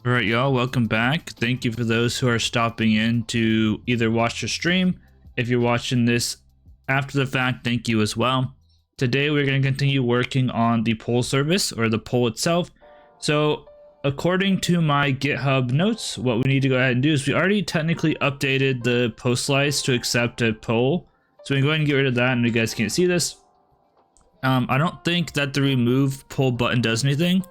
All right, y'all, welcome back. Thank you for those who are stopping in to either watch the stream. If you're watching this after the fact, thank you as well. Today, we're going to continue working on the poll service, or the poll itself. So according to my GitHub notes, what we need to go ahead and do is we already technically updated the post slice to accept a poll. So we can go ahead and get rid of that, and you guys can't see this. I don't think that the remove poll button does anything.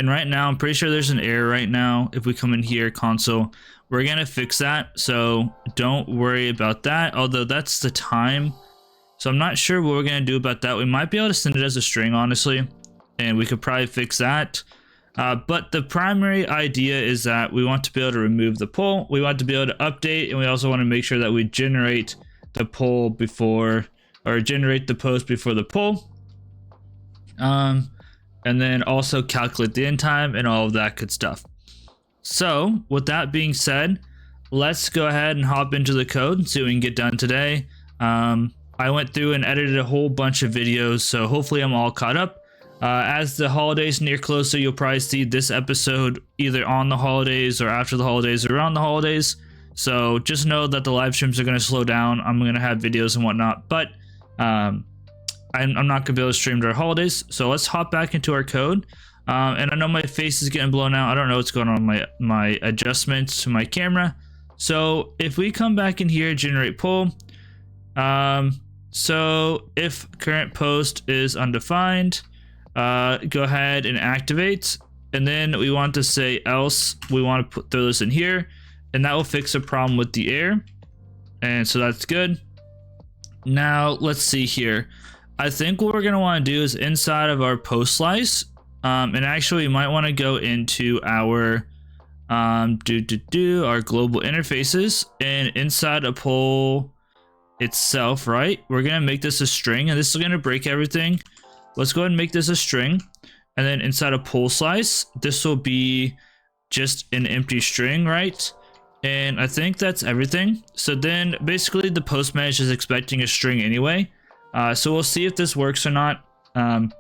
And right now, I'm pretty sure there's an error right now. If we come in here, console, we're going to fix that. So don't worry about that, although that's the time. So I'm not sure what we're going to do about that. We might be able to send it as a string, honestly, and we could probably fix that. But the primary idea is that we want to be able to remove the poll. We want to be able to update, and we also want to make sure that we generate the poll before, or generate the post before the poll. And then also calculate the end time and all of that good stuff. So with that being said, let's go ahead and hop into the code and see what we can get done today. I went through and edited a whole bunch of videos, so hopefully I'm all caught up. As the holidays near closer, you'll probably see this episode either on the holidays or after the holidays or around the holidays. So just know that the live streams are going to slow down. I'm going to have videos and whatnot, but I'm not gonna be able to stream during holidays. So let's hop back into our code. And I know my face is getting blown out. I don't know what's going on with my adjustments to my camera. So if we come back in here, generate poll. So if current post is undefined, go ahead and activate. And then we want to say else. We want to throw this in here, and that will fix a problem with the error. And so that's good. Now let's see here. I think what we're going to want to do is inside of our post slice, and actually we might want to go into our our global interfaces, and inside a poll itself, right? We're going to make this a string, and this is going to break everything. Let's go ahead and make this a string, and then inside a poll slice, this will be just an empty string, right? And I think that's everything. So then basically the post manager is expecting a string anyway. So we'll see if this works or not,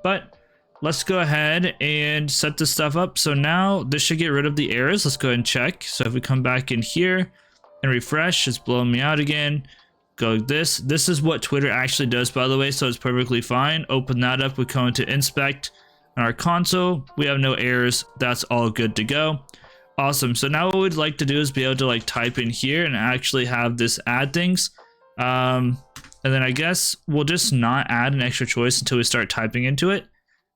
but let's go ahead and set this stuff up. So now this should get rid of the errors. Let's go ahead and check. So if we come back in here and refresh, it's blowing me out again. Go like this. This is what Twitter actually does, by the way, so it's perfectly fine. Open that up. We come into inspect on our console. We have no errors. That's all good to go. Awesome. So now what we'd like to do is be able to like type in here and actually have this add things. And then I guess we'll just not add an extra choice until we start typing into it.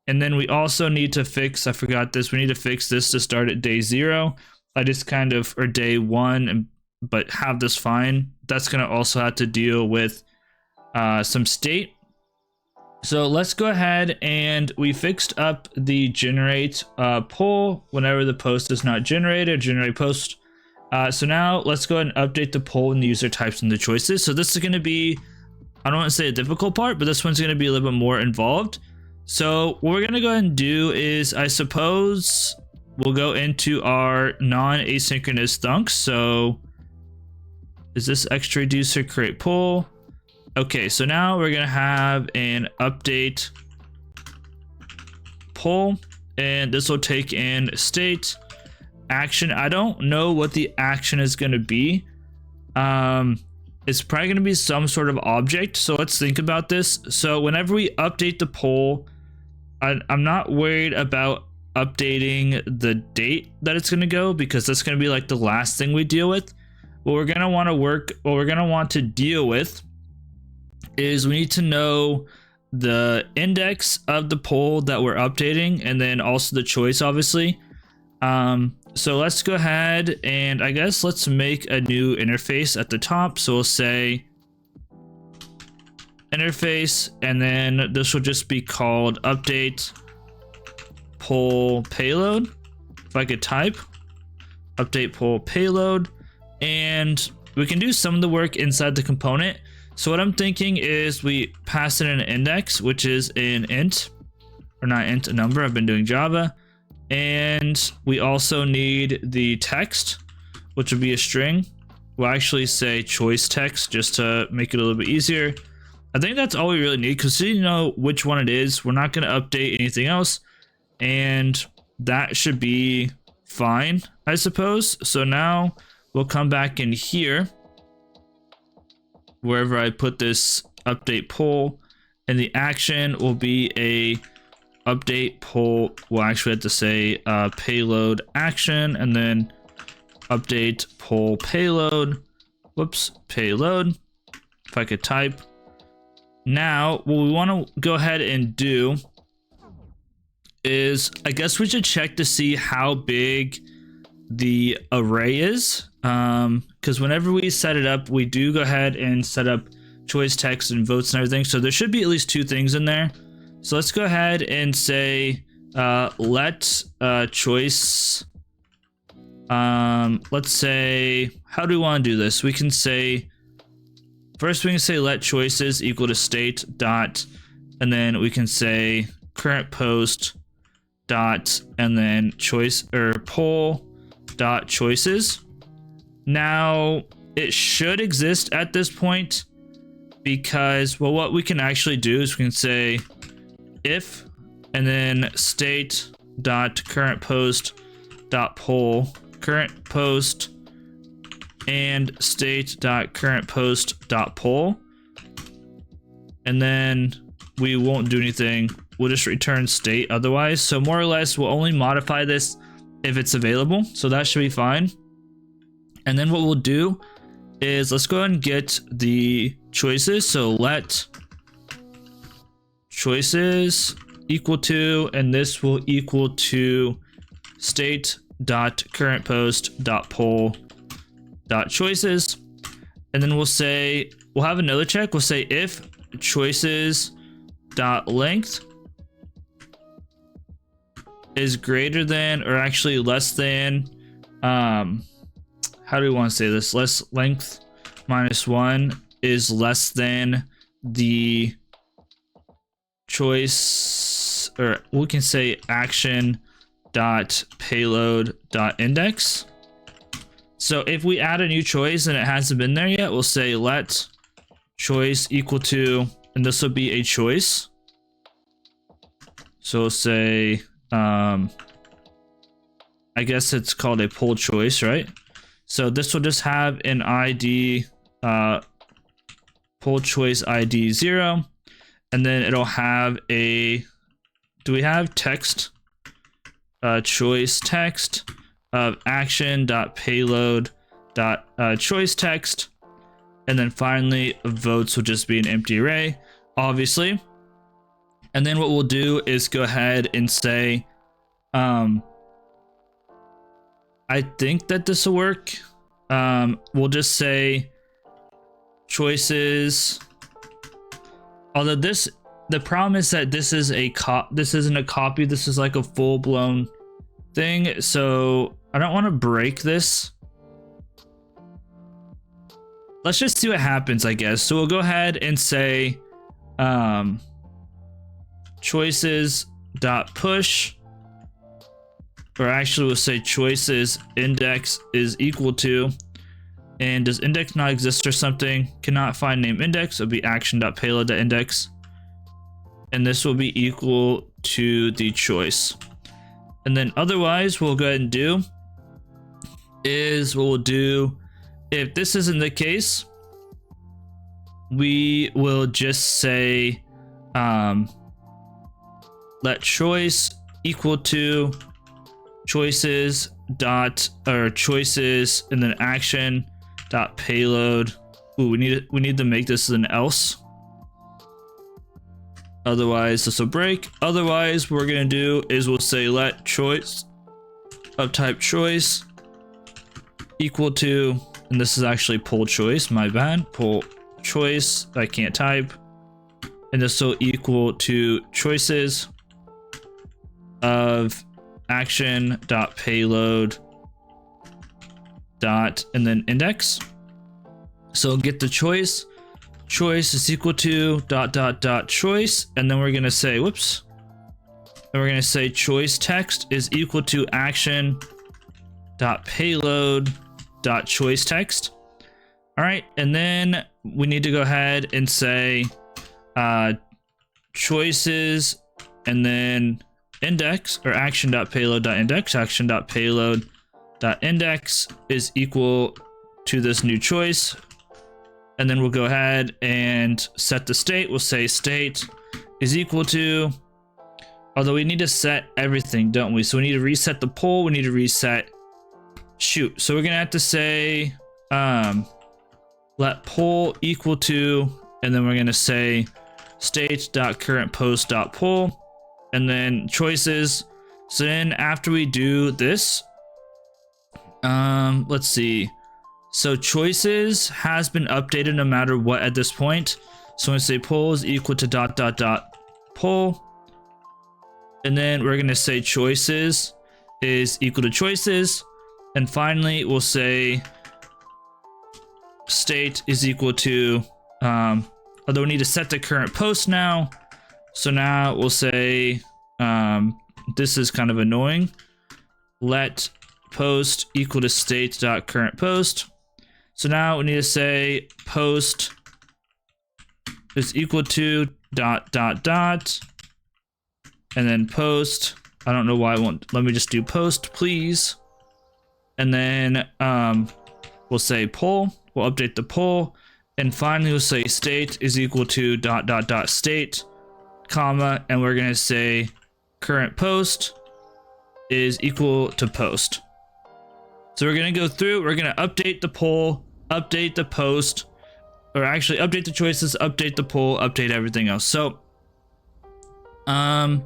And then we also need to fix, I forgot this, we need to fix this to start at day 0. I just kind of, or day 1, but have this fine. That's going to also have to deal with some state. So let's go ahead, and we fixed up the generate poll whenever the post is not generated, generate post. So now let's go ahead and update the poll and the user types and the choices. So this is going to be, I don't want to say a difficult part, but this one's going to be a little bit more involved. So what we're going to go ahead and do is, I suppose we'll go into our non-asynchronous thunks. So is this extra reducer create poll? Okay, so now we're going to have an update poll, and this will take in state action. I don't know what the action is going to be. It's probably going to be some sort of object. So let's think about this. So whenever we update the poll, I'm not worried about updating the date that it's going to go, because that's going to be like the last thing we deal with. What we're going to want to deal with is we need to know the index of the poll that we're updating, and then also the choice, obviously. So let's go ahead and I guess let's make a new interface at the top. So we'll say interface, and then this will just be called update poll payload. If I could type update poll payload, and we can do some of the work inside the component. So what I'm thinking is we pass in an index, which is an int, or not int, a number. I've been doing Java. And we also need the text, which would be a string. We'll actually say choice text just to make it a little bit easier. I think that's all we really need, because so you know which one it is. We're not going to update anything else, and that should be fine, I suppose. So now we'll come back in here, wherever I put this update poll, and the action will be a update poll. We'll actually have to say payload action, and then update poll payload. Whoops, payload. If I could type. Now, what we want to go ahead and do is, I guess we should check to see how big the array is. Because whenever we set it up, we do go ahead and set up choice text and votes and everything. So there should be at least 2 things in there. So let's go ahead and say let choice. Let's say, how do we want to do this? We can say, first we can say let choices equal to state dot, and then we can say current post dot, and then choice or poll dot choices. Now it should exist at this point, because, well, what we can actually do is we can say if, and then state dot current post dot poll current post, and state dot current post dot poll, and then we won't do anything. We'll just return state otherwise. So more or less, we'll only modify this if it's available. So that should be fine. And then what we'll do is, let's go ahead and get the choices. So let choices equal to, and this will equal to state dot current post dot poll dot choices. And then we'll say, we'll have another check. We'll say if choices dot length is greater than, or actually less than, how do we want to say this? Less length minus 1 is less than the choice, or we can say action dot payload dot index. So if we add a new choice and it hasn't been there yet, we'll say let choice equal to, and this will be a choice. So we'll say, I guess it's called a poll choice, right? So this will just have an ID, poll choice ID 0, and then it'll have a, do we have text, choice text of action dot payload dot choice text, and then finally votes will just be an empty array, obviously. And then what we'll do is go ahead and say, I think that this will work. We'll just say choices, although this, the problem is that this is a this isn't a copy, this is like a full-blown thing, so I don't want to break this. Let's just see what happens, I guess. So we'll go ahead and say choices dot push, or actually we'll say choices index is equal to, and does index not exist or something, cannot find name index, it'll be action dot payload dot index, and this will be equal to the choice. And then otherwise, what we'll go ahead and do is, what we'll do, if this isn't the case, we will just say let choice equal to choices dot, or choices, and then action dot payload. Ooh, we need to make this an else. Otherwise this will break. Otherwise what we're gonna do is we'll say let choice of type choice equal to, and this is actually poll choice, my bad, poll choice, I can't type, and this will equal to choices of action dot payload dot, and then index. So get the choice is equal to dot dot dot choice, and then we're gonna say, whoops, and we're gonna say choice text is equal to action dot payload dot choice text. All right, and then we need to go ahead and say choices, and then index or action.payload.index, action.payload.index is equal to this new choice. And then we'll go ahead and set the state. We'll say state is equal to, although we need to set everything, don't we? So we need to reset the poll. We need to reset shoot. So we're going to have to say let poll equal to, and then we're going to say state.currentPost.poll, and then choices. So then after we do this, let's see. So choices has been updated no matter what at this point. So I'm going to say poll is equal to ... poll. And then we're going to say choices is equal to choices. And finally, we'll say state is equal to, although we need to set the current post now. So now we'll say, this is kind of annoying. Let post equal to state.currentPost. So now we need to say post is equal to ... and then post. I don't know why I won't. Let me just do post, please. And then we'll say poll. We'll update the poll. And finally, we'll say state is equal to ... state, comma, and we're going to say current post is equal to post. So we're going to go through, we're going to update the poll, update the post, or actually update the choices, update the poll, update everything else. So, and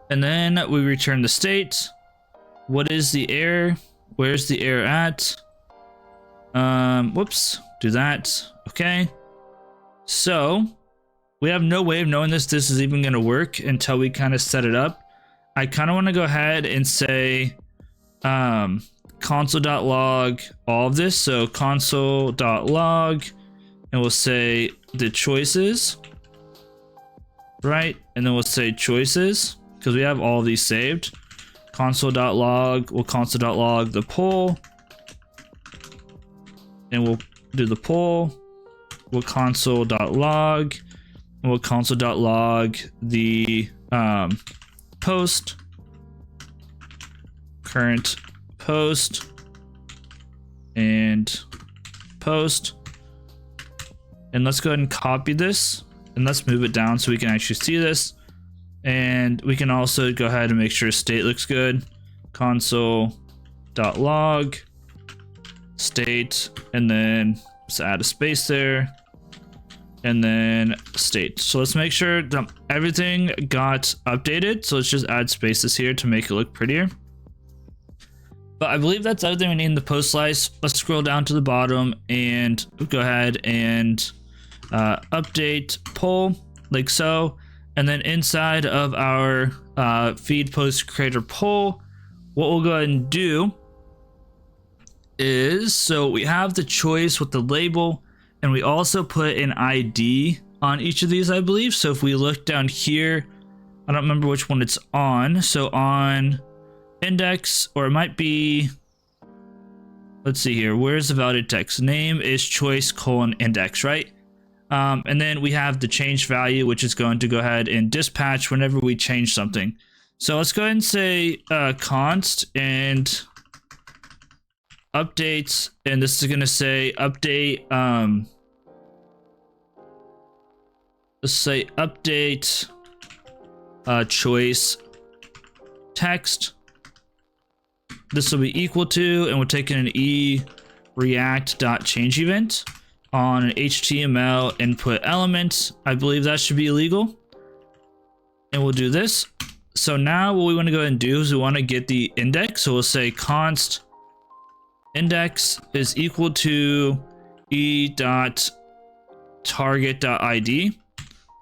then we return the state. What is the error? Where's the error at? Whoops, do that. Okay. So we have no way of knowing this is even going to work until we kind of set it up. I kind of want to go ahead and say, console.log all of this. So console.log, and we'll say the choices, right? And then we'll say choices because we have all of these saved. Console.log, we'll console.log the poll, and we'll do the poll. We'll console.log, and we'll console.log the post, current post, and post. And let's go ahead and copy this, and let's move it down so we can actually see this. And we can also go ahead and make sure state looks good. Console.log state, and then let's add a space there, and then state. So let's make sure that everything got updated. So let's just add spaces here to make it look prettier. But I believe that's everything we need in the post slice. Let's scroll down to the bottom and go ahead and update poll like so. And then inside of our feed post creator poll, what we'll go ahead and do is, so we have the choice with the label, and we also put an ID on each of these, I believe. So if we look down here, I don't remember which one it's on. So on index, or it might be, let's see here, where's the validated text? Name is choice : index, right? And then we have the change value, which is going to go ahead and dispatch whenever we change something. So let's go ahead and say const and updates, and this is going to say update, let's say update choice text. This will be equal to, and we're taking an react.change event on an HTML input element. I believe that should be illegal. And we'll do this. So now what we want to go ahead and do is we want to get the index. So we'll say const index is equal to e.target.id,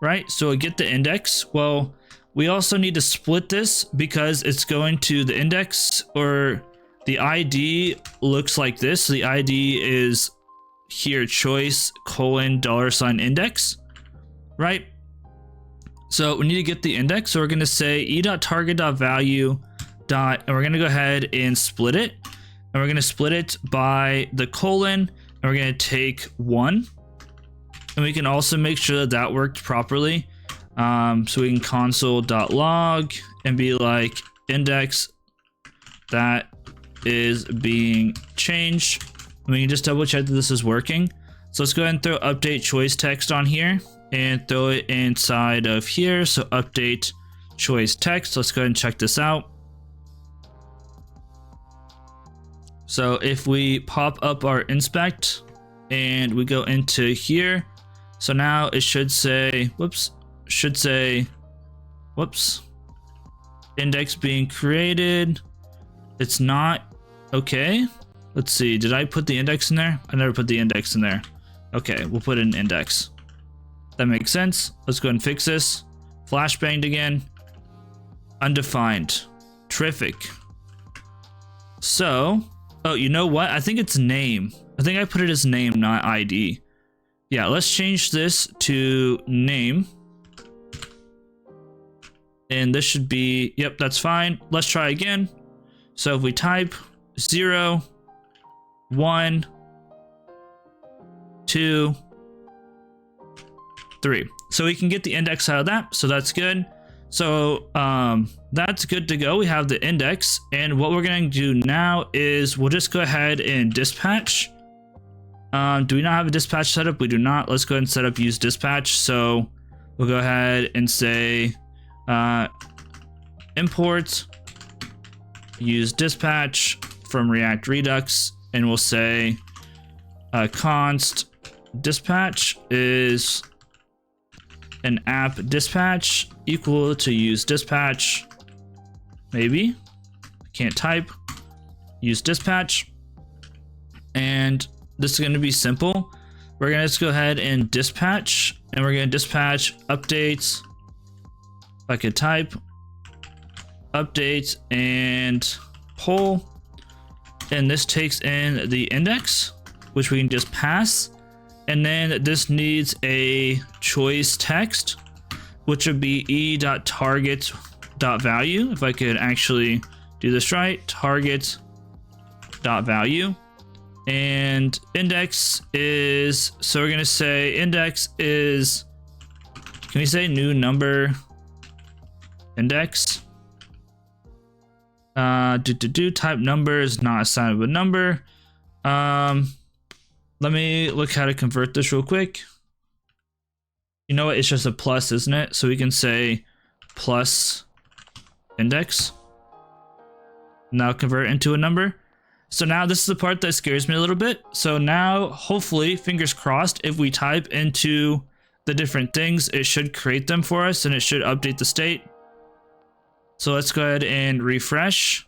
right? So we'll get the index. Well, we also need to split this because it's going to the index, or the ID looks like this. So the ID is here, choice : $index, right? So we need to get the index. So we're going to say e.target.value and we're going to go ahead and split it. And we're going to split it by the colon, and we're going to take 1. And we can also make sure that that worked properly. So we can console.log and be like index that is being changed. We can just double check that this is working. So let's go ahead and throw update choice text on here and throw it inside of here. So update choice text. Let's go ahead and check this out. So if we pop up our inspect and we go into here, so now it should say, index being created. It's not. Okay, let's see, did I put the index in there? I never put the index in there. Okay, we'll put an index. That makes sense. Let's go ahead and fix this. Flashbanged again. Undefined. Terrific. So, oh, you know what? I think it's name. I think I put it as name, not ID. Yeah, let's change this to name. And this should be, yep, that's fine. Let's try again. So if we type 0, 1, 2, 3. So we can get the index out of that. So that's good. So that's good to go. We have the index. And what we're going to do now is we'll just go ahead and dispatch. Do we not have a dispatch setup? We do not. Let's go ahead and set up use dispatch. So we'll go ahead and say import use dispatch from React Redux, and we'll say const dispatch is an app dispatch equal to use dispatch. Maybe I can't type. Use dispatch, and this is going to be simple. We're going to just go ahead and dispatch, and we're going to dispatch updates. If I could type update and poll, and this takes in the index, which we can just pass. And then this needs a choice text, which would be e.target.value. If I could actually do this right, target.value. And index is, so we're going to say index is, can we say new number index? Type number is not assigned with a number. Let me look how to convert this real quick. You know what? It's just a plus, isn't it? So we can say plus index. Now convert it into a number. So now this is the part that scares me a little bit. So now, hopefully, fingers crossed, if we type into the different things, it should create them for us and it should update the state. So let's go ahead and refresh.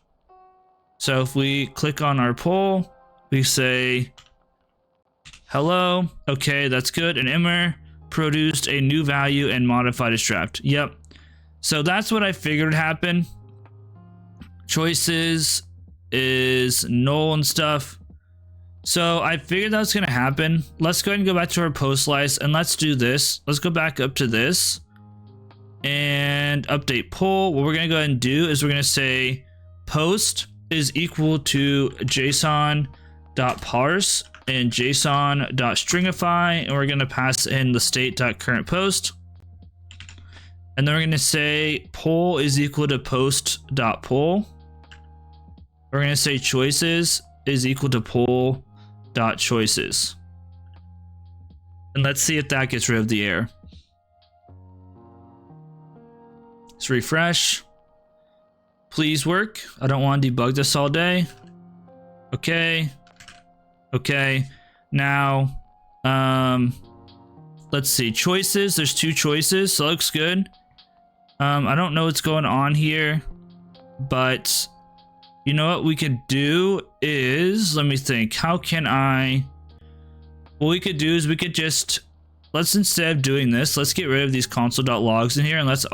So if we click on our poll, we say hello. Okay, that's good. And Emmer produced a new value and modified its draft. Yep. So that's what I figured would happen. Choices is null and stuff. So I figured that was going to happen. Let's go ahead and go back to our post slice and let's do this. Let's go back up to this and update poll. What we're going to go ahead and do is we're going to say post is equal to json.parse and json.stringify, and we're going to pass in the state.currentPost. And then we're going to say poll is equal to post.poll. We're going to say choices is equal to poll.choices. And let's see if that gets rid of the error. Let's refresh. Please work. I don't want to debug this all day. Okay. Okay. Now, let's see. Choices. There's 2 choices, so it looks good. I don't know what's going on here, but you know what we could do is, let me think, how can I, what we could do is we could just, let's, instead of doing this, let's get rid of these console.logs in here, and let's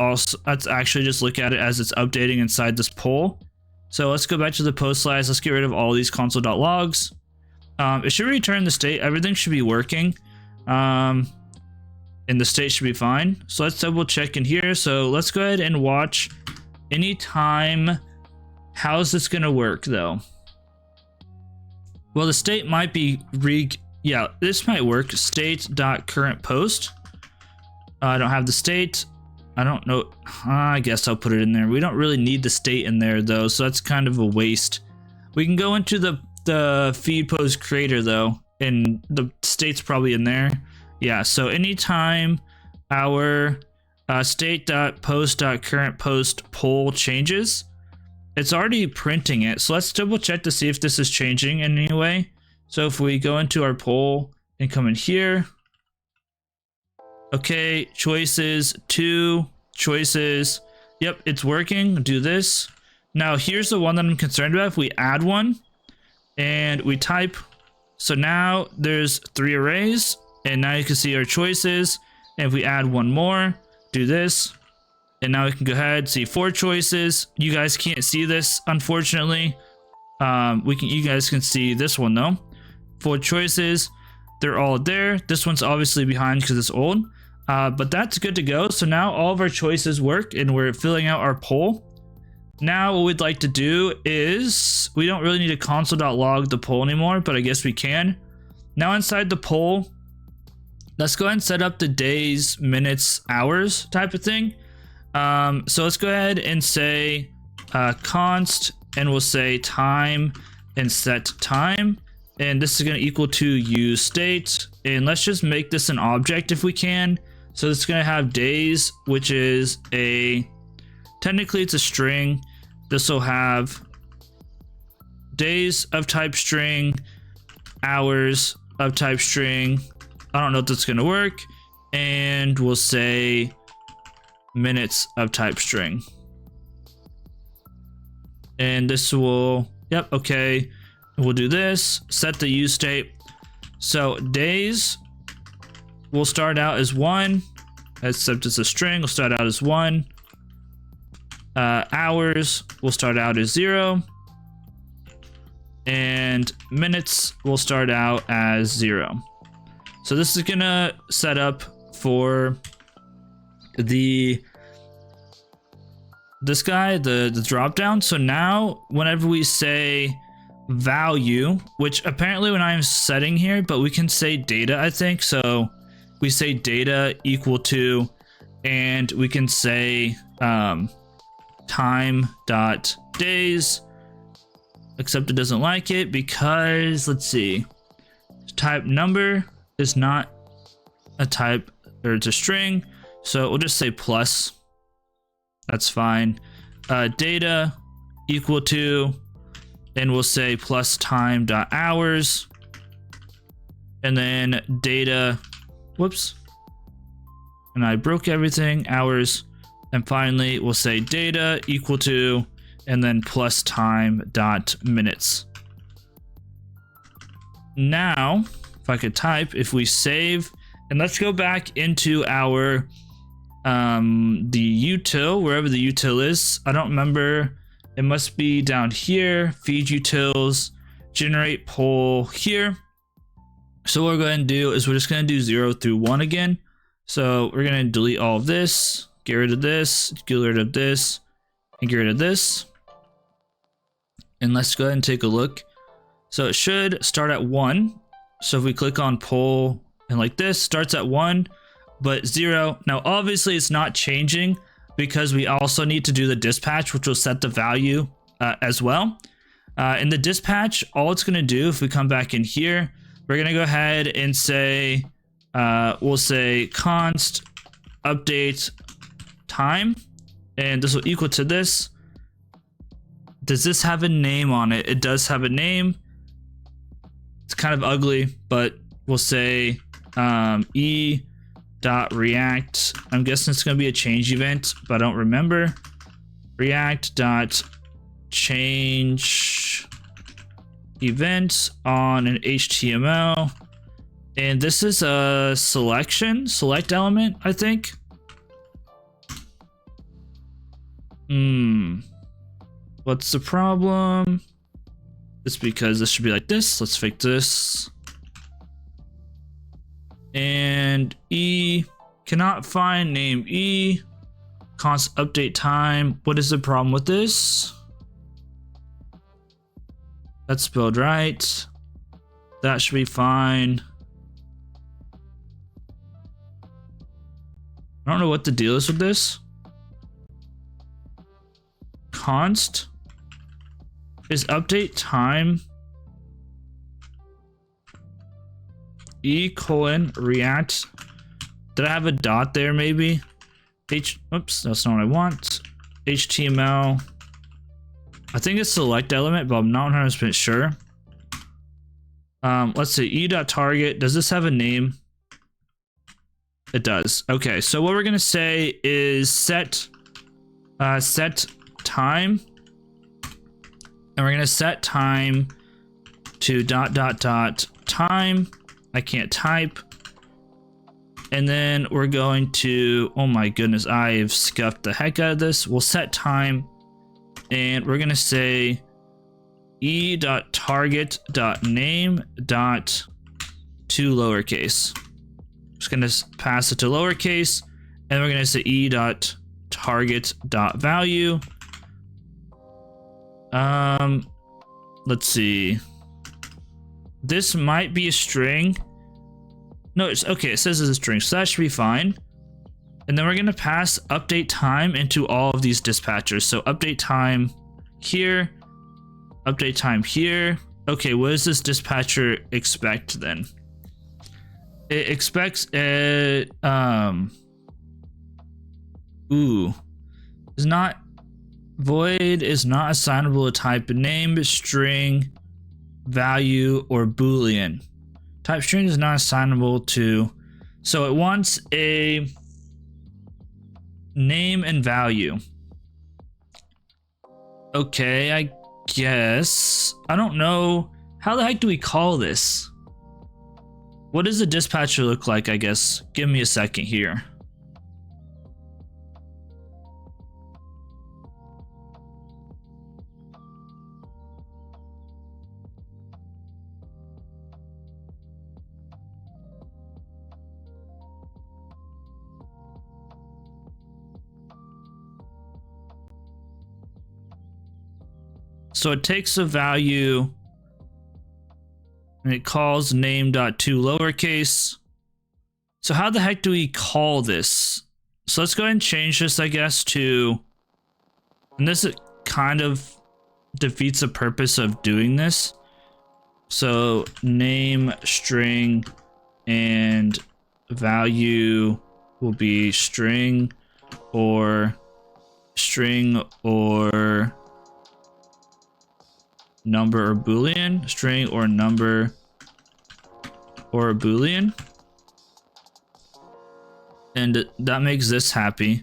actually just look at it as it's updating inside this poll. So let's go back to the post slides. Let's get rid of all these console.logs. It should return the state. Everything should be working. And the state should be fine. So let's double check in here. So let's go ahead and watch anytime. How's this going to work though? Well, the state might be yeah, this might work. State.currentPost. I don't have the state. I don't know. I guess I'll put it in there. We don't really need the state in there though, so that's kind of a waste. We can go into the feed post creator though, and the state's probably in there. Yeah, so anytime our state.post.current post poll changes, it's already printing it. So let's double check to see if this is changing in any way. So if we go into our poll and come in here, okay, choices, 2 choices. Yep, it's working. Do this. Now here's the one that I'm concerned about. If we add one and we type, so now there's 3 arrays, and now you can see our choices. And if we add one more, do this, and now we can go ahead, see 4 choices. You guys can't see this, unfortunately. You guys can see this one though. 4 choices, they're all there. This one's obviously behind because it's old, but that's good to go. So now all of our choices work, and we're filling out our poll. Now what we'd like to do is, we don't really need to console.log the poll anymore, but I guess we can. Now inside the poll, let's go ahead and set up the days, minutes, hours type of thing. So let's go ahead and say const, and we'll say time and set time. And this is going to equal to use state. And let's just make this an object if we can. So it's going to have days, which is technically it's a string. This will have days of type string, hours of type string. I don't know if that's going to work. And we'll say minutes of type string. And this will, yep, okay. We'll do this, set the use state. So days will start out as 1, except it's a string, will start out as 1. Hours will start out as 0. And minutes will start out as 0. So this is gonna set up for this guy, the drop down. So now whenever we say value, which apparently when I'm setting here, but we can say data, I think. So we say data equal to, and we can say time dot days, except it doesn't like it because, let's see, type number is not a type, or it's a string, so we'll just say plus. That's fine. Data equal to, and we'll say plus time dot hours, and then data, whoops, and I broke everything, hours, and finally we'll say data equal to, and then plus time dot minutes. Now if I could type, if we save, and let's go back into our the util, wherever the util is. I don't remember, it must be down here, feed utils, generate poll here. So what we're going to do is we're just going to do 0 through 1 again. So we're going to delete all of this, get rid of this, get rid of this, and get rid of this. And let's go ahead and take a look. So it should start at 1. So if we click on poll and like this, starts at 1, but 0. Now obviously it's not changing because we also need to do the dispatch, which will set the value as well. In the dispatch, all it's going to do, if we come back in here, we're going to go ahead and say, we'll say const update time, and this will equal to this. Does this have a name on it? It does have a name. It's kind of ugly, but we'll say e.react. I'm guessing it's going to be a change event, but I don't remember. React.change event on an HTML. And this is a select element, I think. What's the problem? It's because this should be like this. Let's fix this. And E, cannot find name E. Const update time. What is the problem with this? That's spelled right. That should be fine. I don't know what the deal is with this. const is update time e:(react). Did I have a dot there maybe? Oops, that's not what I want. HTML. I think it's select element, but I'm not 100% sure. Let's see, e.target. Does this have a name? It does. Okay, so what we're gonna say is set time, and we're gonna set time to ... time. I can't type. And then we're going to, oh my goodness, I've scuffed the heck out of this. We'll set time, and we're gonna say e.target.name.to lowercase. Just gonna pass it to lowercase, and we're gonna say e.target.value. Let's see. This might be a string. No, it's okay. It says it's a string, so that should be fine. And then we're gonna pass update time into all of these dispatchers. So update time here, update time here. Okay, what does this dispatcher expect then? It expects a is not void is not assignable to type name, string, value, or boolean. Type string is not assignable to, so it wants a name and value. Okay, I guess. I don't know. How the heck do we call this? What does the dispatcher look like, I guess? Give me a second here. So it takes a value and it calls name.to lowercase. So how the heck do we call this? So let's go ahead and change this, I guess, to, and this kind of defeats the purpose of doing this. So name, string, and value will be string or number or boolean, string or number or a boolean, and that makes this happy.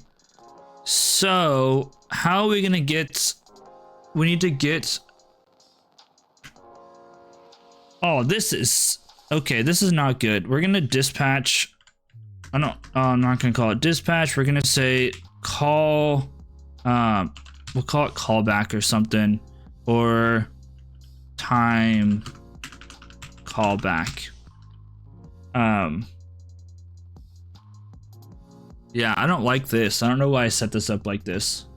So how are we gonna get, we need to get, oh, this is okay, this is not good. We're gonna dispatch, I'm not gonna call it dispatch, we're gonna say call, we'll call it callback or something, or time callback. Yeah, I don't like this. I don't know why I set this up like this.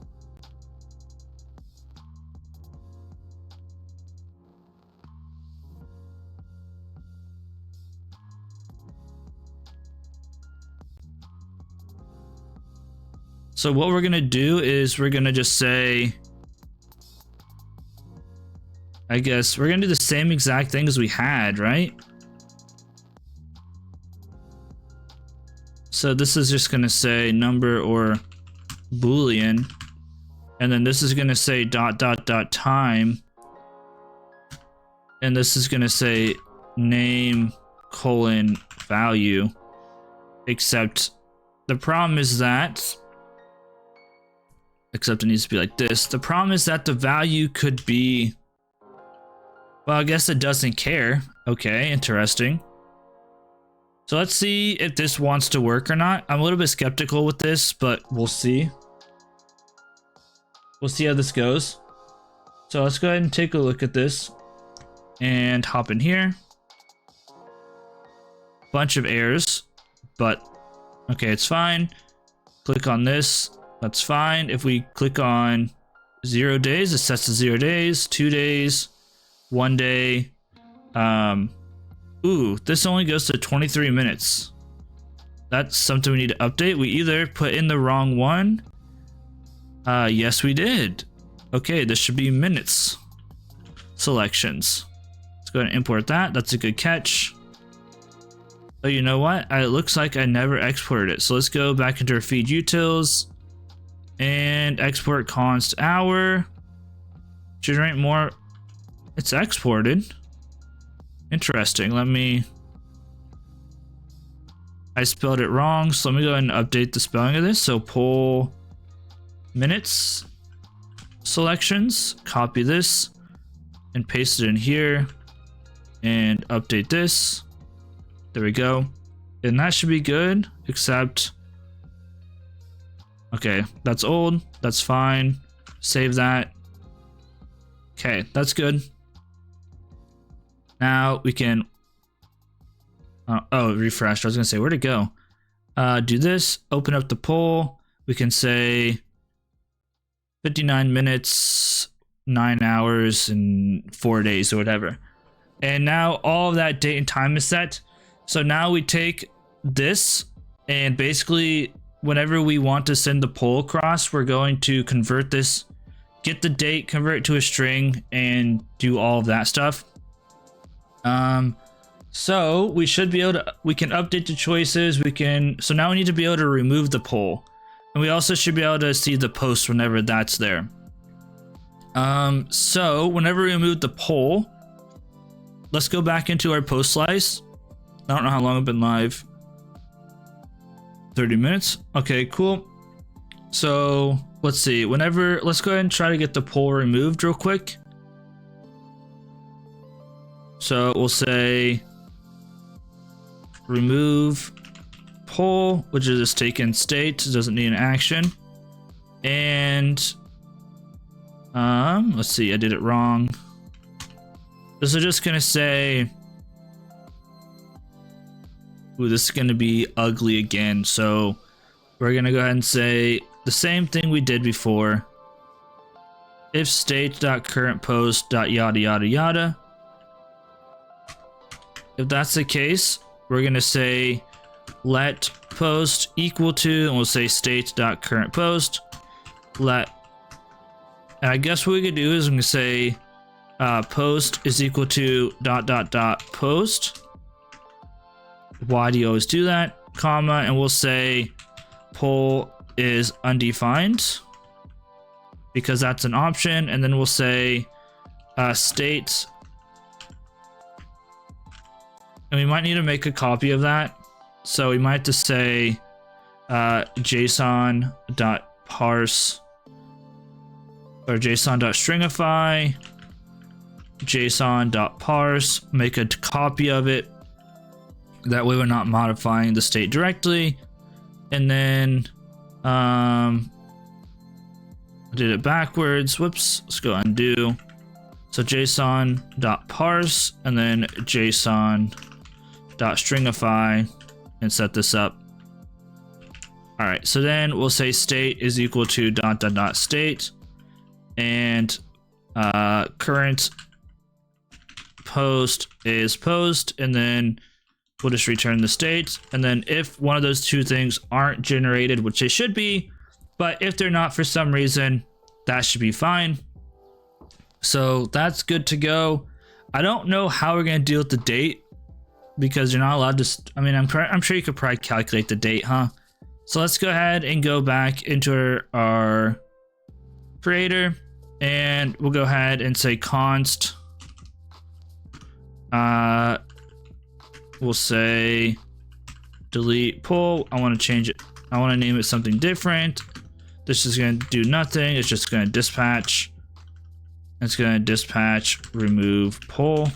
So what we're gonna do is we're gonna just say, I guess we're gonna do the same exact thing as we had, right? So this is just gonna say number or boolean, and then this is gonna say ... time, and this is gonna say name : value. Except the problem is that, except it needs to be like this. The problem is that the value could be, well, I guess it doesn't care. Okay, interesting. So let's see if this wants to work or not. I'm a little bit skeptical with this, but we'll see. We'll see how this goes. So let's go ahead and take a look at this and hop in here. Bunch of errors, but okay, it's fine. Click on this, that's fine. If we click on 0 days, it sets to 0 days, 2 days, 1 day. Ooh, this only goes to 23 minutes. That's something we need to update. We either put in the wrong one. Yes, we did. Okay, this should be minutes selections. Let's go ahead and import that. That's a good catch. Oh, you know what? It looks like I never exported it. So let's go back into our feed utils and export const hour. Generate more. It's exported. Interesting. I spelled it wrong, so let me go ahead and update the spelling of this. So pull minutes selections, copy this and paste it in here and update this. There we go. And that should be good, except, okay, that's old. That's fine. Save that. Okay, that's good. Now we can, oh, refresh. I was gonna say, where'd it go? Do this, open up the poll. We can say 59 minutes, 9 hours, and 4 days or whatever. And now all of that date and time is set. So now we take this and basically whenever we want to send the poll across, we're going to convert this, get the date, convert it to a string, and do all of that stuff. So we should be able to, we can update the choices. So now we need to be able to remove the poll. And we also should be able to see the post whenever that's there. So whenever we remove the poll, let's go back into our post slice. I don't know how long I've been live. 30 minutes. Okay, cool. So let's see, let's go ahead and try to get the poll removed real quick. So we'll say remove poll, which is just taken state, doesn't need an action. And let's see, I did it wrong. This is just gonna say, ooh, this is gonna be ugly again. So we're gonna go ahead and say the same thing we did before. If state.currentPost.yada yada yada. If that's the case, we're gonna say let post equal to, and we'll say state.currentPost. And I guess what we could do is I'm gonna say post is equal to ... post. Why do you always do that? Comma, and we'll say poll is undefined because that's an option, and then we'll say state. And we might need to make a copy of that. So we might have to say json.parse or json.stringify, json.parse, make a copy of it. That way we're not modifying the state directly. And then I did it backwards. Whoops, let's go undo. So json.parse and then json.stringify and set this up. All right, so then we'll say state is equal to ... state and current post is post, and then we'll just return the state. And then if one of those two things aren't generated, which they should be, but if they're not for some reason, that should be fine. So that's good to go. I don't know how we're gonna deal with the date because you're not allowed to. I mean, I'm sure you could probably calculate the date, huh? So let's go ahead and go back into our creator, and we'll go ahead and say const. We'll say delete poll. I want to change it. I want to name it something different. This is going to do nothing. It's just going to dispatch. It's going to dispatch remove poll.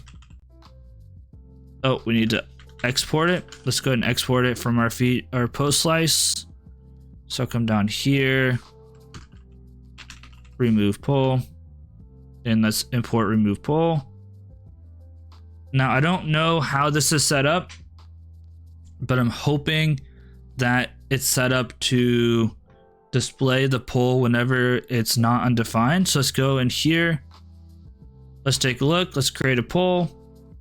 Oh, we need to export it. Let's go ahead and export it from our post slice. So I'll come down here, remove poll, and let's import remove poll. Now I don't know how this is set up, but I'm hoping that it's set up to display the poll whenever it's not undefined. So let's go in here. Let's take a look. Let's create a poll,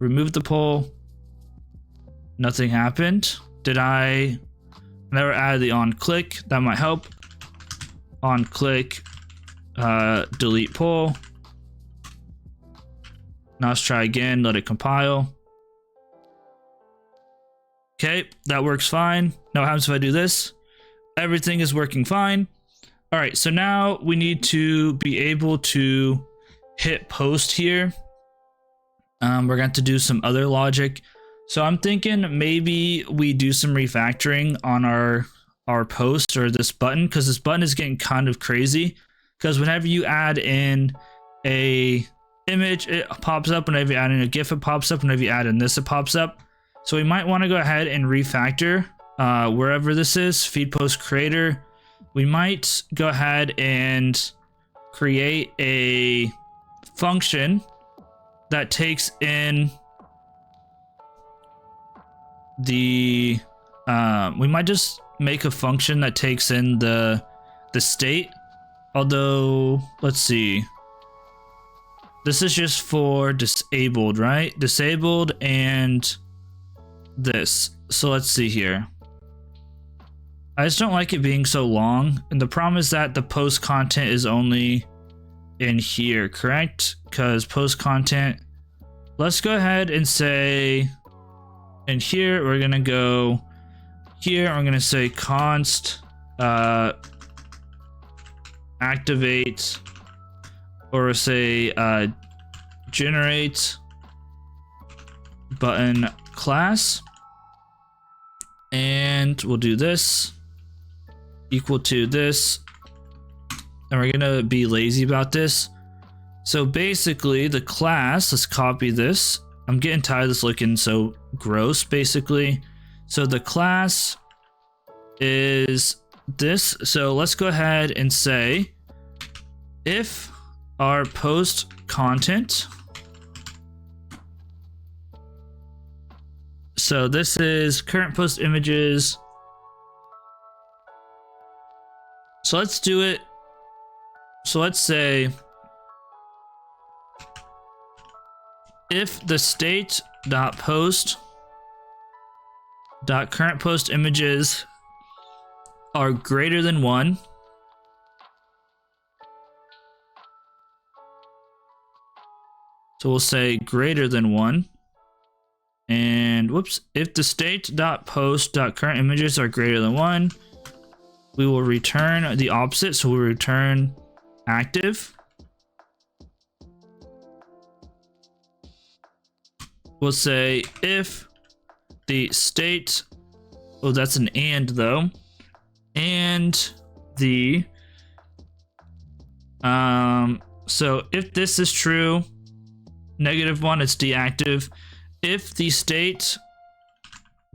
remove the poll. Nothing happened. I never added the on click. That might help. On click delete poll. Now let's try again, let it compile. Okay, that works fine. Now what happens if I do this? Everything is working fine. All right, so now we need to be able to hit post here. We're going to do some other logic. So I'm thinking maybe we do some refactoring on our post or this button, because this button is getting kind of crazy. Because whenever you add in a image, it pops up. Whenever you add in a GIF, it pops up. Whenever you add in this, it pops up. So we might want to go ahead and refactor wherever this is, feed post creator. We might go ahead and create a function that takes in the we might just make a function that takes in the state. Although, let's see, this is just for disabled, right? Disabled and this. So let's see here. I just don't like it being so long, and the problem is that the post content is only in here, correct? Because post content, let's go ahead and say in here we're gonna go here, I'm gonna say const activate, or say generate button class, and we'll do this equal to this, and we're gonna be lazy about this. So basically the class, let's copy this. I'm getting tired of this looking so gross basically. So the class is this. So let's go ahead and say if our post content, so this is current post images. So let's do it. So let's say if the state dot post dot current post images are greater than 1, so we'll say greater than 1, and whoops, if the state dot post dot current images are greater than 1, we will return the opposite. So we'll return active. We'll say if the state, oh, that's an and though, and the so if this is true, -1, it's deactive. If the state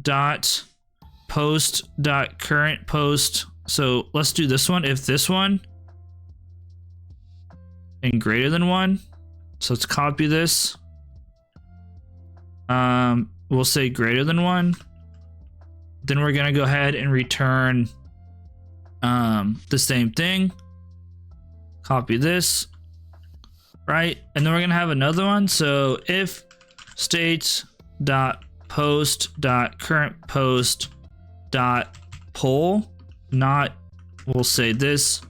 dot post dot current post, so let's do this one, if this one and greater than 1, so let's copy this. We'll say greater than 1. Then we're gonna go ahead and return the same thing. Copy this, right? And then we're gonna have another one. So if state dot post dot current post dot poll, not, we'll say this,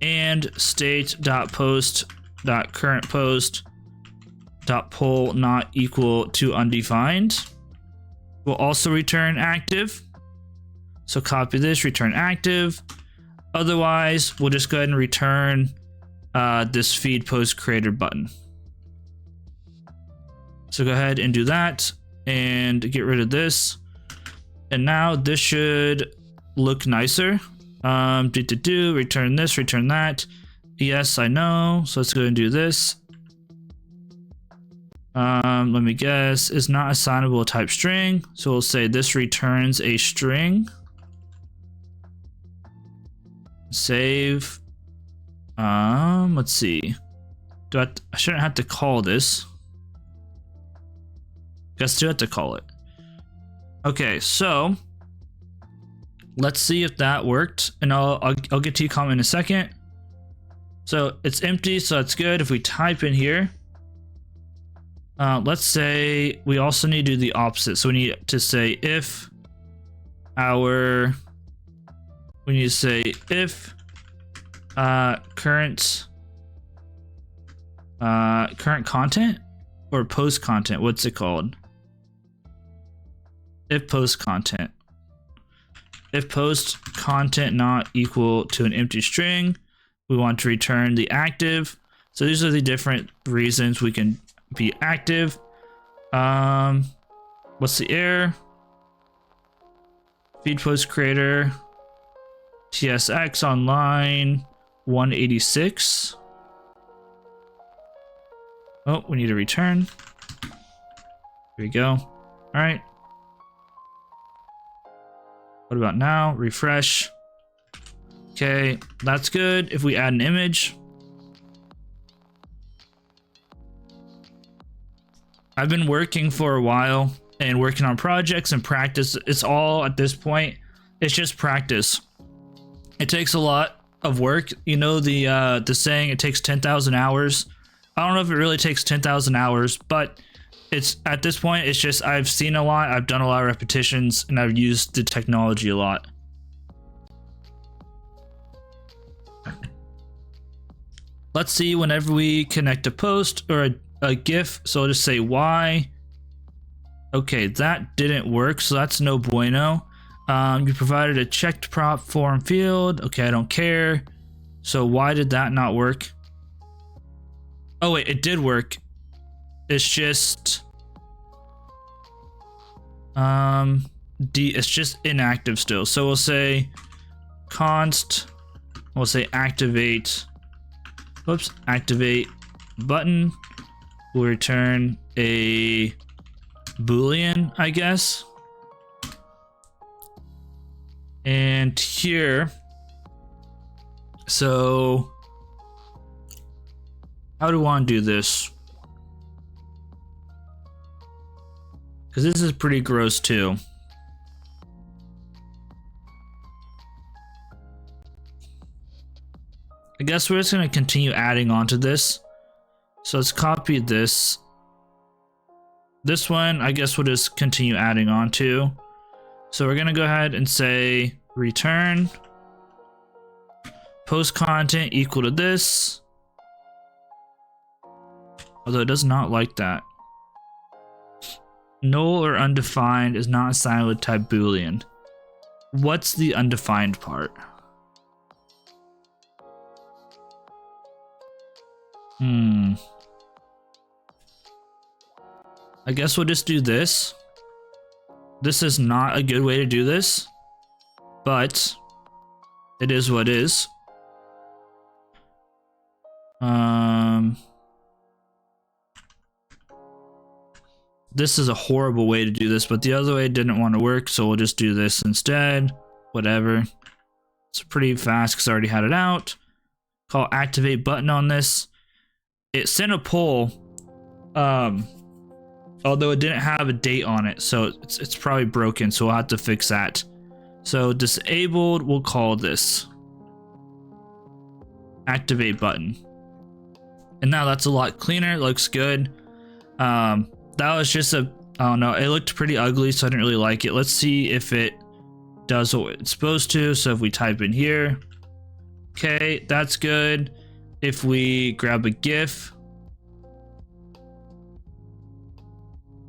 and state dot post dot current post dot poll not equal to undefined, we'll also return active. So copy this, return active. Otherwise, we'll just go ahead and return this feed post creator button. So go ahead and do that and get rid of this. And now this should look nicer. Return this, return that. Yes, I know. So let's go and do this. Let me guess, is not assignable type string. So we'll say this returns a string. Save. Let's see. I shouldn't have to call this. Guess I do have to call it. Okay, so let's see if that worked, and I'll get to your comment in a second. So it's empty, so that's good. If we type in here, let's say we also need to do the opposite. So we need to say if current content or post content. What's it called? If post content. If post content not equal to an empty string, we want to return the active. So these are the different reasons we can be active. What's the error? Feed post creator TSX on line 186. Oh, we need a return. Here we go. All right. What about now? Refresh. Okay, that's good. If we add an image. I've been working for a while and working on projects and practice. It's all at this point. It's just practice. It takes a lot of work. You know the saying, it takes 10,000 hours. I don't know if it really takes 10,000 hours, but it's at this point, it's just I've seen a lot, I've done a lot of repetitions, and I've used the technology a lot. Let's see whenever we connect a post or a GIF. So I'll just say Y. Okay, that didn't work, so that's no bueno. You provided a checked prop form field. Okay, I don't care. So why did that not work? Oh wait, it did work. It's just it's just inactive still. So we'll say const, we'll say activate, whoops, activate button. We'll return a Boolean, I guess. And here, so how do I want to do this? Because this is pretty gross too. I guess we're just going to continue adding on to this. So let's copy this. This one, I guess we'll just continue adding on to. So we're going to go ahead and say return post content equal to this. Although it does not like that. Null or undefined is not assigned with type Boolean. What's the undefined part? I guess we'll just do this. This is not a good way to do this, but it is what it is. This is a horrible way to do this, but the other way didn't want to work, so we'll just do this instead. Whatever. It's pretty fast because I already had it out. Call activate button on this. It sent a poll, although it didn't have a date on it, so it's probably broken, so we'll have to fix that. So disabled, we'll call this activate button. And now that's a lot cleaner, it looks good. That was just I don't know, it looked pretty ugly, so I didn't really like it. Let's see if it does what it's supposed to. So if we type in here, okay, that's good. If we grab a GIF,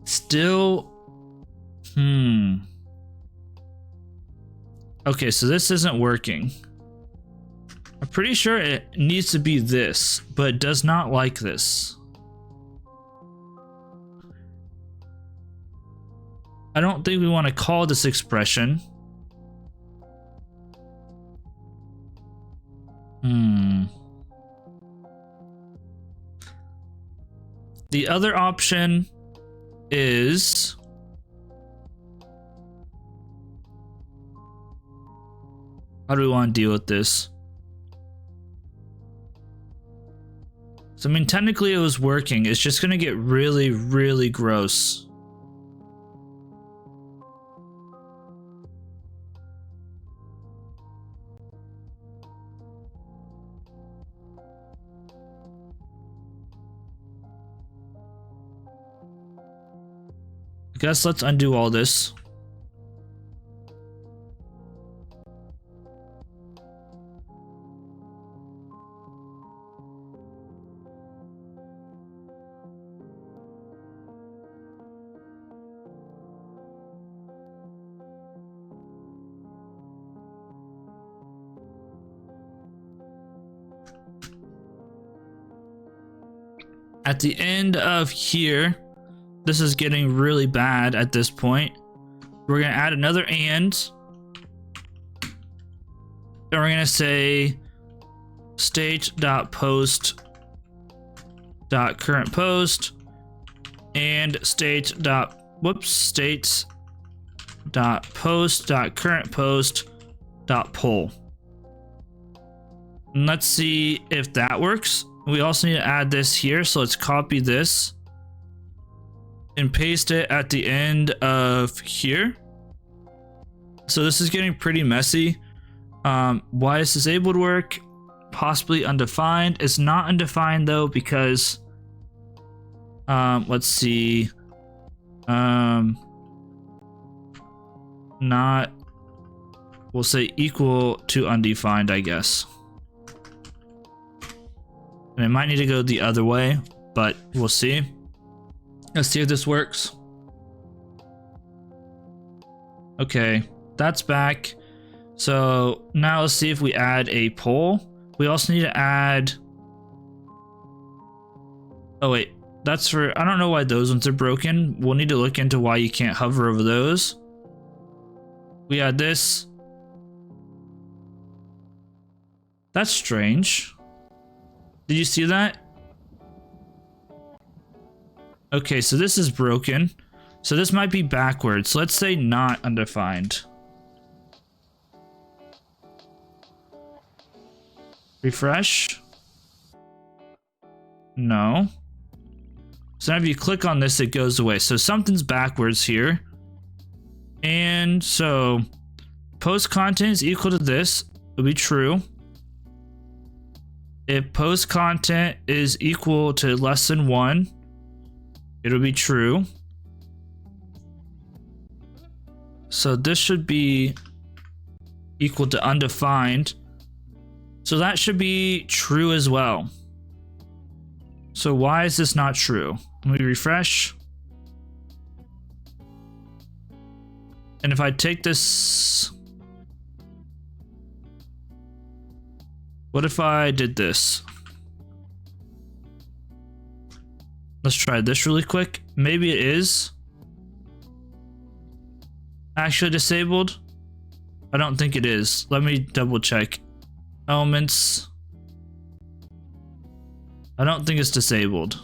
still, okay, so this isn't working. I'm pretty sure it needs to be this, but it does not like this. I don't think we want to call this expression. The other option is how do we want to deal with this? So I mean, technically it was working. It's just going to get really, really gross. I guess let's undo all this. At the end of here, this is getting really bad at this point. We're going to add another and we're going to say state.post.currentPost and states.post.currentPost.pull. And let's see if that works. We also need to add this here, so let's copy this and paste it at the end of here. So this is getting pretty messy. Why is disabled work? Possibly undefined. It's not undefined though, because let's see. Not, we'll say equal to undefined, I guess. And it might need to go the other way, but we'll see. Let's see if this works. Okay, that's back. So now let's see if we add a poll. We also need to add... Oh wait, that's for... I don't know why those ones are broken. We'll need to look into why you can't hover over those. We add this. That's strange. Did you see that? Okay, so this is broken. So this might be backwards. Let's say not undefined. Refresh. No. So now if you click on this, it goes away. So something's backwards here. And so post content is equal to this. It'll be true. If post content is equal to less than 1, it'll be true. So this should be equal to undefined. So that should be true as well. So why is this not true? Let me refresh. And if I take this... What if I did this? Let's try this really quick. Maybe it is actually disabled. I don't think it is. Let me double check. Elements. I don't think it's disabled.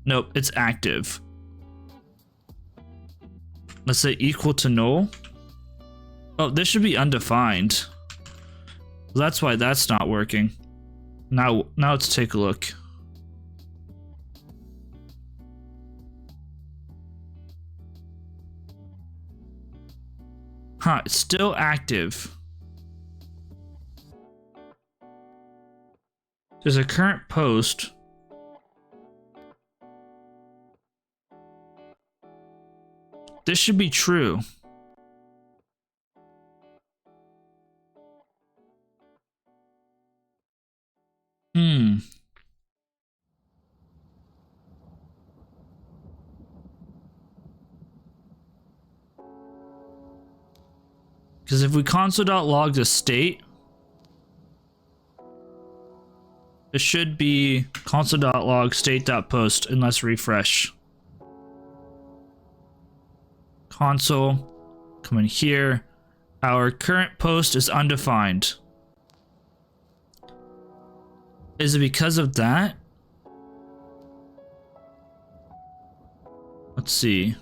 Nope, it's active. Let's say equal to null. Oh, this should be undefined. That's why that's not working. Now let's take a look. Huh, it's still active. There's a current post. This should be true. Because if we console.log the state, it should be console.log state.post and let's refresh. Console, come in here. Our current post is undefined. Is it because of that? Let's see.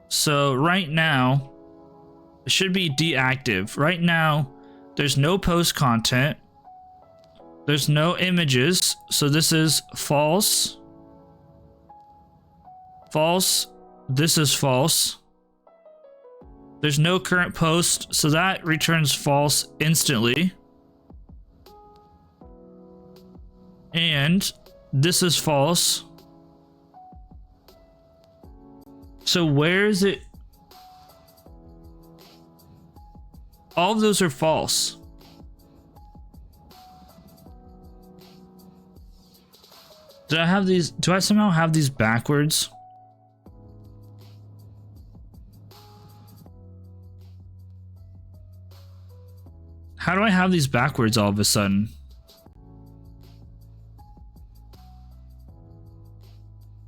So right now, it should be deactive. Right now, there's no post content. There's no images. So this is false. False. This is false. There's no current post. So that returns false instantly. And this is false. So where is it? All of those are false. Did I have these? Do I somehow have these backwards? How do I have these backwards all of a sudden?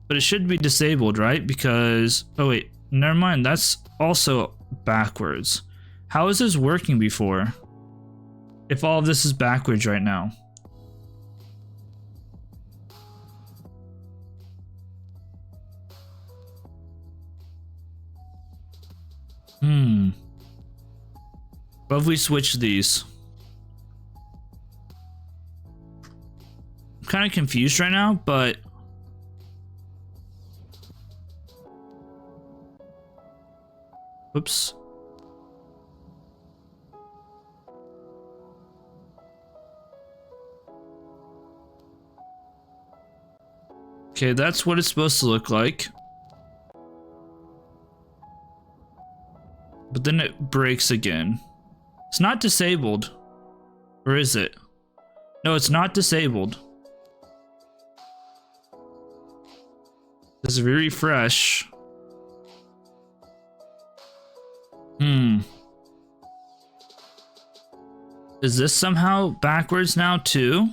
But it should be disabled, right? Because, oh wait, never mind. That's also backwards. How is this working before? If all of this is backwards right now. What if we switch these? I'm kind of confused right now, but oops. Okay, that's what it's supposed to look like. But then it breaks again. It's not disabled. Or is it? No, it's not disabled. Let's refresh. Is this somehow backwards now too?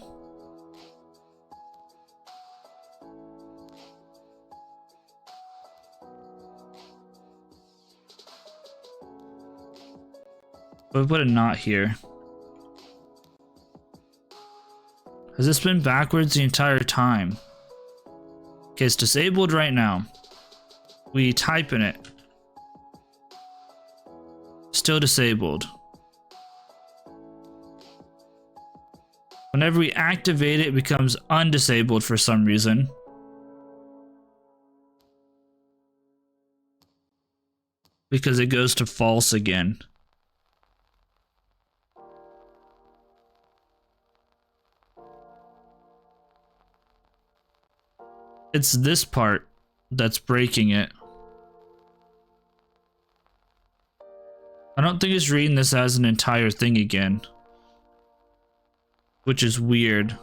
But put a knot here. Has this been backwards the entire time? Okay, it's disabled right now. We type in it. Still disabled. Whenever we activate it, it becomes undisabled for some reason. Because it goes to false again. It's this part that's breaking it. I don't think it's reading this as an entire thing again. Which is weird.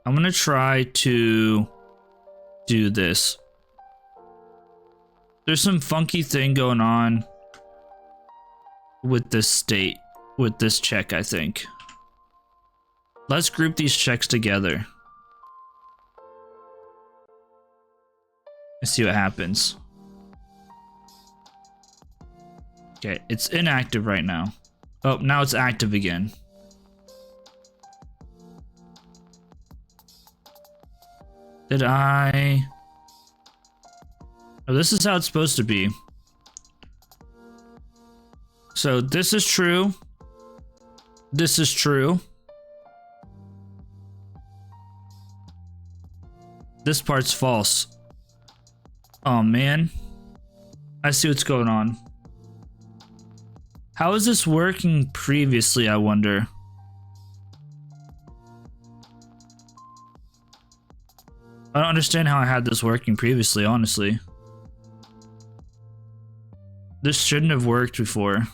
I'm gonna try to do this. There's some funky thing going on with this state, with this check, I think. Let's group these checks together. And see what happens. Okay, it's inactive right now. Oh, now it's active again. Did I... Oh, this is how it's supposed to be. So this is true. This is true. This part's false. Oh man. I see what's going on. How is this working previously, I wonder? I don't understand how I had this working previously, honestly. This shouldn't have worked before.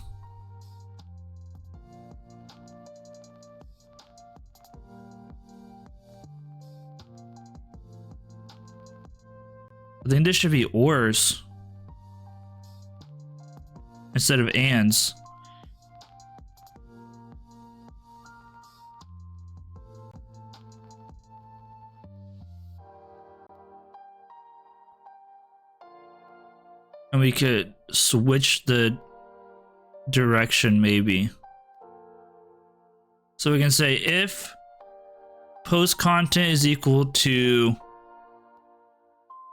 I think this should be ors instead of ands. And we could switch the direction maybe. So we can say if post content is equal to,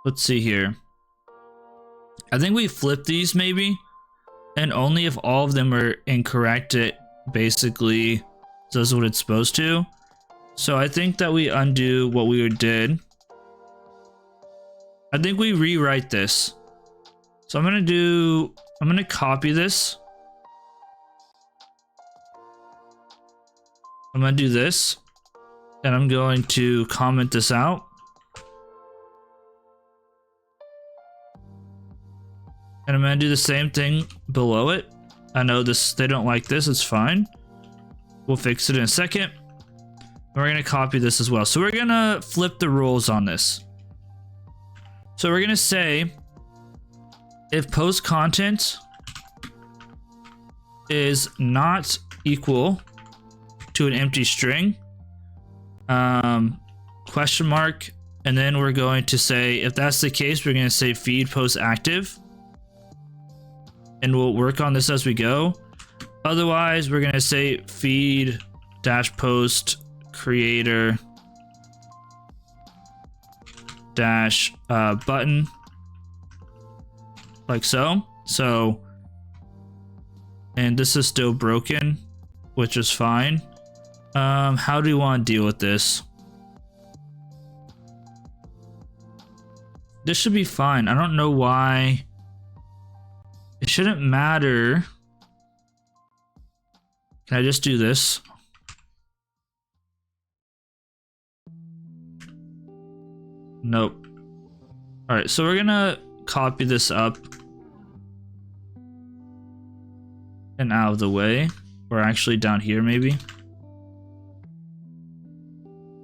let's see here. I think we flip these maybe, and only if all of them are incorrect it basically does what it's supposed to. So I think that we undo what we did. I think we rewrite this. So I'm gonna copy this. I'm gonna do this, and I'm going to comment this out. And I'm gonna do the same thing below it. I know this, they don't like this, it's fine. We'll fix it in a second. We're going to copy this as well. So we're going to flip the rules on this. So we're going to say if post content is not equal to an empty string, question mark, and then we're going to say if that's the case, we're going to say feed post active, and we'll work on this as we go. Otherwise, we're going to say feed dash post creator dash button, like so. So, and this is still broken, which is fine. How do you want to deal with this? This should be fine. I don't know why. It shouldn't matter. Can I just do this? Nope. All right, so we're gonna copy this up and out of the way, or actually down here maybe.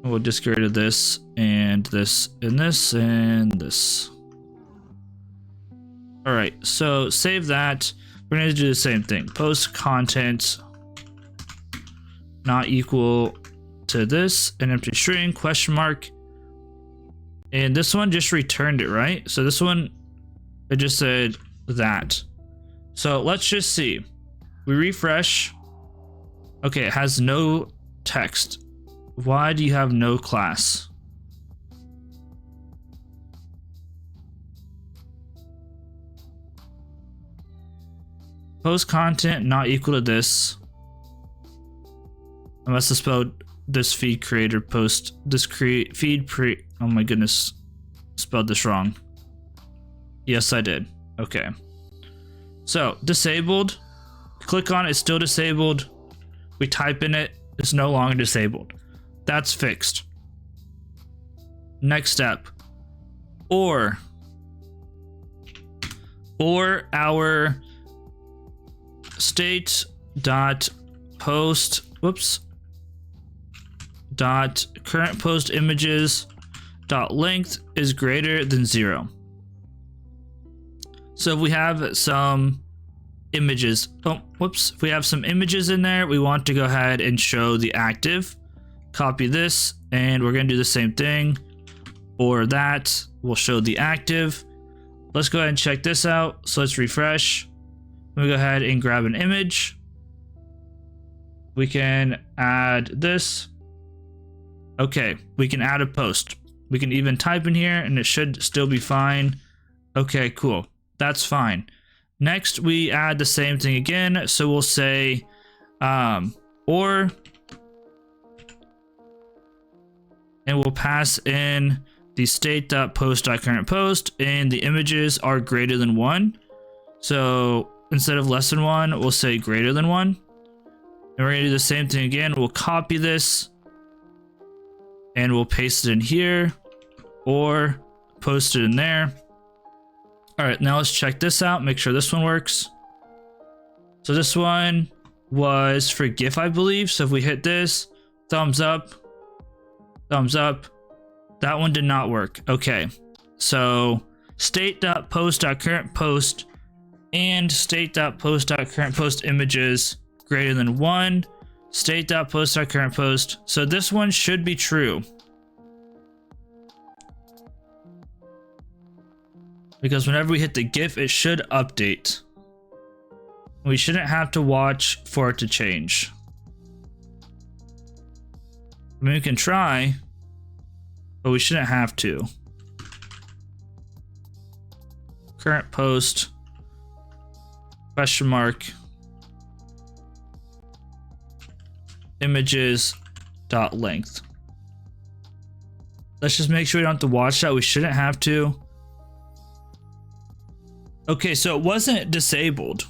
We'll just get rid of this and this and this and this. All right, so save that. We're gonna do the same thing. Post content not equal to this, an empty string, question mark. And this one just returned it, right? So this one, it just said that. So let's just see. We refresh. Okay, it has no text. Why do you have no class? Post content not equal to this. I must have spelled this feed creator post, this feed pre, oh my goodness, spelled this wrong. Yes, I did. Okay. So disabled, click on it, it's still disabled. We type in it, it's no longer disabled. That's fixed. Next step, or our state dot post, whoops, dot current post images dot length is greater than 0. So if we have some images, if we have some images in there, we want to go ahead and show the active. Copy this, and we're going to do the same thing, or that will show the active. Let's go ahead and check this out. So let's refresh. We go ahead and grab an image. We can add this. Okay, we can add a post. We can even type in here and it should still be fine. Okay, cool. That's fine. Next, we add the same thing again. So we'll say, or, and we'll pass in the state.post.currentPost, and the images are greater than 1. So instead of less than 1, we'll say greater than 1. And we're gonna do the same thing again. We'll copy this and we'll paste it in here or post it in there. All right, now let's check this out, make sure this one works. So this one was for GIF, I believe. So if we hit this, thumbs up, that one did not work. Okay, so state.post.currentPost and state.post.currentPost images greater than 1, state.post.currentPost. So this one should be true, because whenever we hit the GIF, it should update. We shouldn't have to watch for it to change. I mean, we can try, but we shouldn't have to. Current post, question mark, images dot length. Let's just make sure we don't have to watch that. We shouldn't have to. Okay, so it wasn't disabled.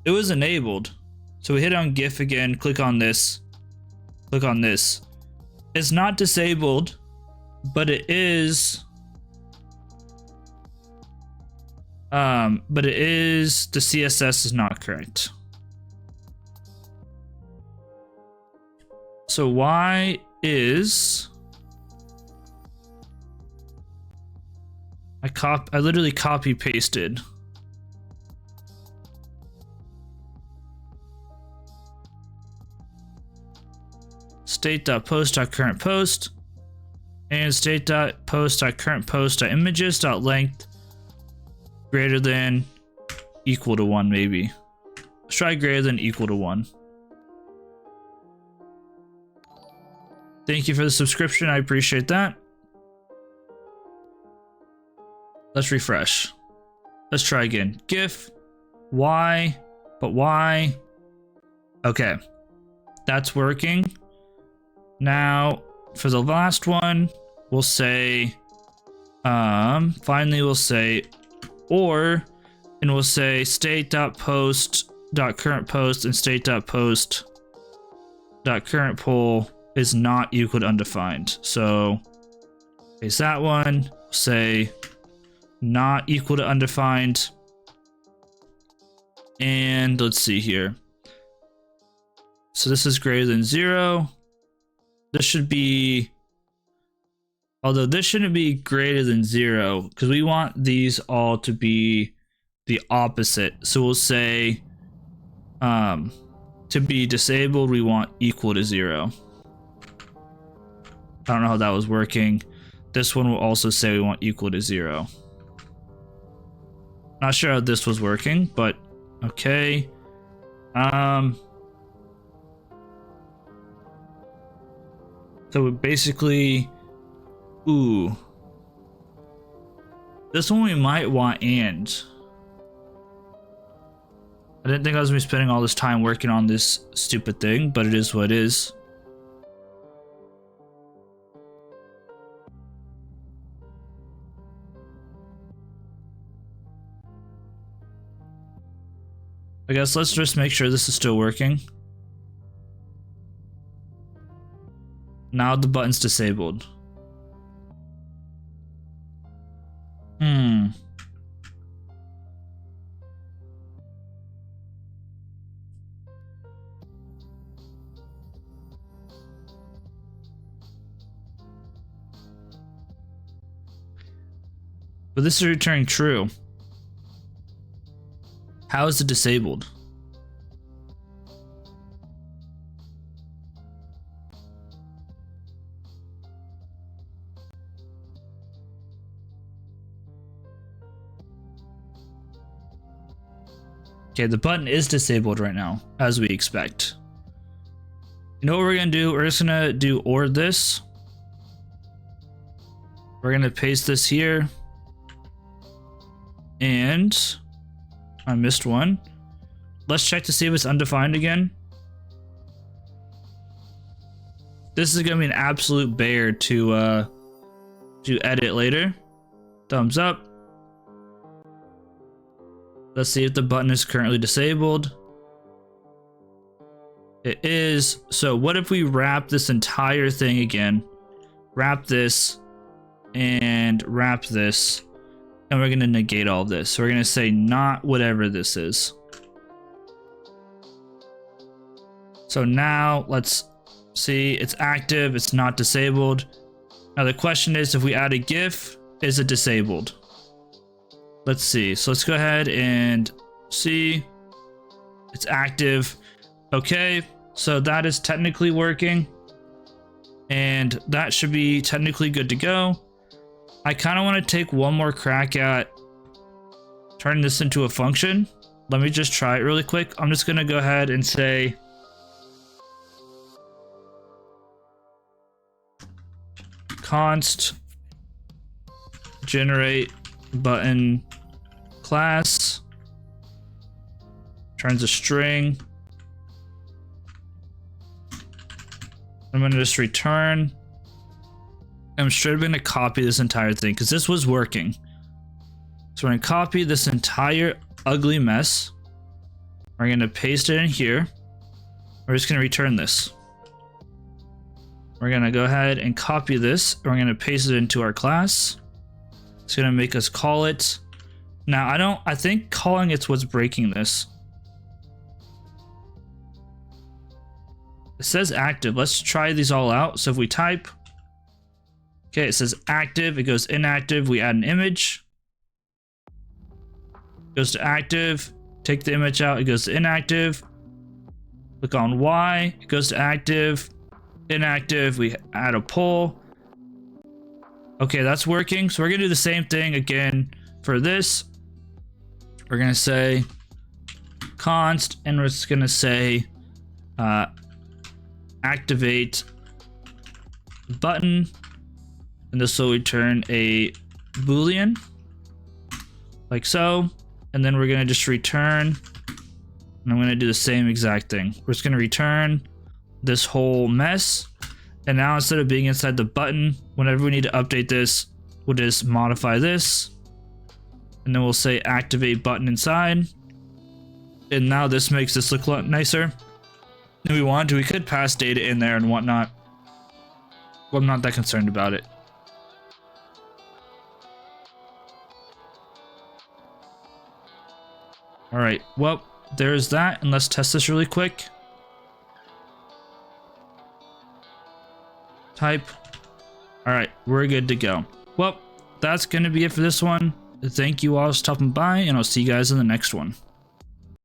It was enabled. So we hit on GIF again, click on this, click on this. It's not disabled, but it is, the CSS is not correct. So why is I literally copy pasted. State.post.currentPost and state.post.currentPost.images.length greater than equal to 1 maybe. Let's try greater than equal to 1. Thank you for the subscription. I appreciate that. Let's refresh. Let's try again. GIF. Why? But why? Okay. That's working. Now, for the last one, we'll say, finally we'll say, and we'll say state.post.currentPost and state.post.currentPoll is not equal to undefined. So, is that one, say, not equal to undefined. And let's see here. So this is greater than 0. This should be, although this shouldn't be greater than 0 because we want these all to be the opposite. So we'll say to be disabled, we want equal to 0. I don't know how that was working. This one will also say we want equal to 0. Not sure how this was working, but okay. So basically, this one we might want and. I didn't think I was gonna be spending all this time working on this stupid thing, but it is what it is. I guess let's just make sure this is still working. Now the button's disabled. But this is returning true. How is it disabled? Okay, the button is disabled right now, as we expect. You know what we're gonna do? We're just gonna do or this. We're gonna paste this here. And I missed one. Let's check to see if it's undefined again. This is gonna be an absolute bear to edit later. Thumbs up. Let's see if the button is currently disabled. It is. So what if we wrap this entire thing again? Wrap this and wrap this. And we're going to negate all of this. So we're going to say not whatever this is. So now let's see. It's active. It's not disabled. Now the question is, if we add a GIF, is it disabled? Let's see. So let's go ahead and see. It's active. Okay. So that is technically working. And that should be technically good to go. I kind of want to take one more crack at turning this into a function. Let me just try it really quick. I'm just going to go ahead and say const generate button class turns a string. I'm going to just return. I'm straight going to copy this entire thing because this was working. So we're going to copy this entire ugly mess. We're going to paste it in here. We're just going to return this. We're going to go ahead and copy this. We're going to paste it into our class. It's going to make us call it. Now, I think calling it's what's breaking this. It says active. Let's try these all out. So if we type, okay, it says active, it goes inactive, we add an image. Goes to active, take the image out, it goes to inactive. Click on Y, it goes to active, inactive, we add a poll. Okay, that's working. So we're gonna do the same thing again for this. We're gonna say const, and we're just gonna say activate button, and this will return a boolean like so. And then we're gonna just return, and I'm gonna do the same exact thing. We're just gonna return this whole mess. And now instead of being inside the button, whenever we need to update this, we'll just modify this. And then we'll say activate button inside. And now this makes this look a lot nicer. If we want to, we could pass data in there and whatnot. Well, I'm not that concerned about it. All right, well, there's that, and let's test this really quick. Type. All right, we're good to go. Well, that's gonna be it for this one. Thank you all for stopping by, and I'll see you guys in the next one.